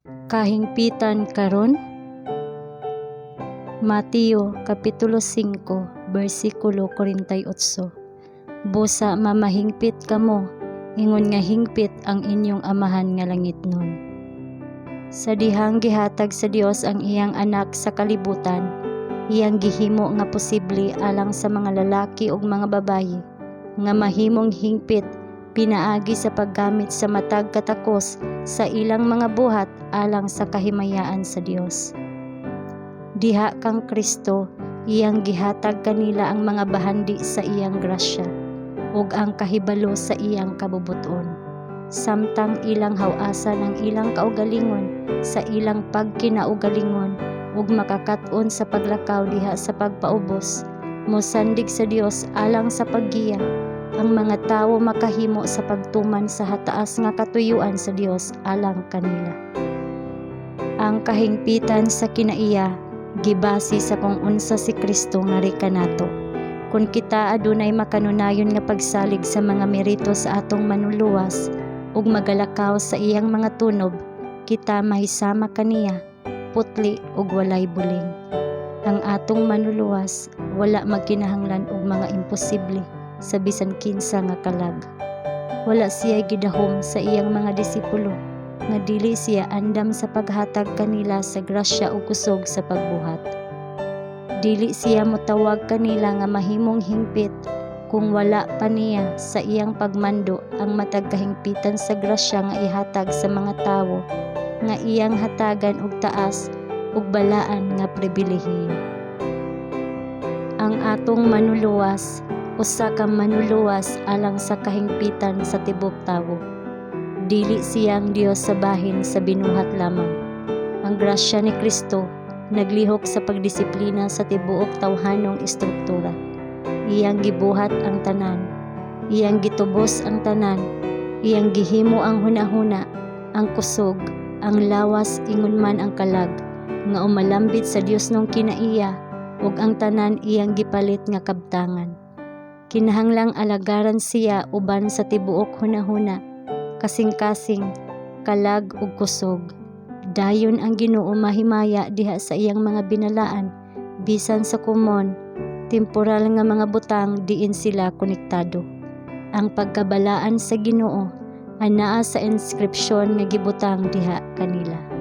Kahingpitan karon. Mateo kapitulo 5 bersikulo 48. Busa mamahingpit kamo, ingon nga hingpit ang inyong amahan nga langitnon. Sa dihang gihatag sa Dios ang iyang anak sa kalibutan, iyang gihimo nga posible alang sa mga lalaki ug mga babayi nga mahimong hingpit pinaagi sa paggamit sa matag katakos sa ilang mga buhat alang sa kahimayaan sa Dios. Diha kang Kristo, iyang gihatag kanila ang mga bahandi sa iyang grasya ug ang kahibalo sa iyang kabubuton, samtang ilang hawasan ang ilang kaugalingon sa ilang pagkinaugalingon ug makakat-on sa paglakaw diha sa pagpaubos, mosandig sa Dios alang sa paggiya ang mga tawo makahimo sa pagtuman sa hataas nga katuyuan sa Dios alang kanila. Ang kahingpitan sa kinaiya gibase sa kung unsa si Kristo nga rikanato. Kung kita adunay makanunayon nga pagsalig sa mga merito sa atong manuluwas ug magalakaw sa iyang mga tunob, kita mahisama kaniya, putli ug walay buling. Ang atong manuluwas wala magkinahanglan og mga imposible sa bisan kinsa nga kalag. Wala siya gidahom sa iyang mga disipulo nga dili siya andam sa paghatag kanila sa grasya ug kusog sa pagbuhat. Dili siya motawag kanila nga mahimong hingpit kung wala pa niya sa iyang pagmando ang matag kahingpitan sa grasya nga ihatag sa mga tawo nga iyang hatagan og taas ug balaan nga pribilehiyo. Ang atong manuluwas usa ka manuluwas alang sa kahingpitan sa tibok tawo. Dili siyang Dios sa bahin sa binuhat lamang. Ang grasya ni Kristo naglihok sa pagdisiplina sa tibuok tawhanong istruktura. Iyang gibuhat ang tanan, iyang gitubos ang tanan, iyang gihimo ang hunahuna, ang kusog, ang lawas ingon man ang kalag, nga umalambit sa Dios nung kinaiya, ug ang tanan iyang gipalit nga kabtangan. Kinahanglang alagaran siya uban sa tibuok hunahuna, kasing-kasing, kalag ug kusog. Dayon ang Ginoo mahimaya diha sa iyang mga binalaan bisan sa komon, temporal nga mga butang diin sila konektado. Ang pagkabalaan sa Ginoo anaa sa inskripsyon nga gibutang diha kanila.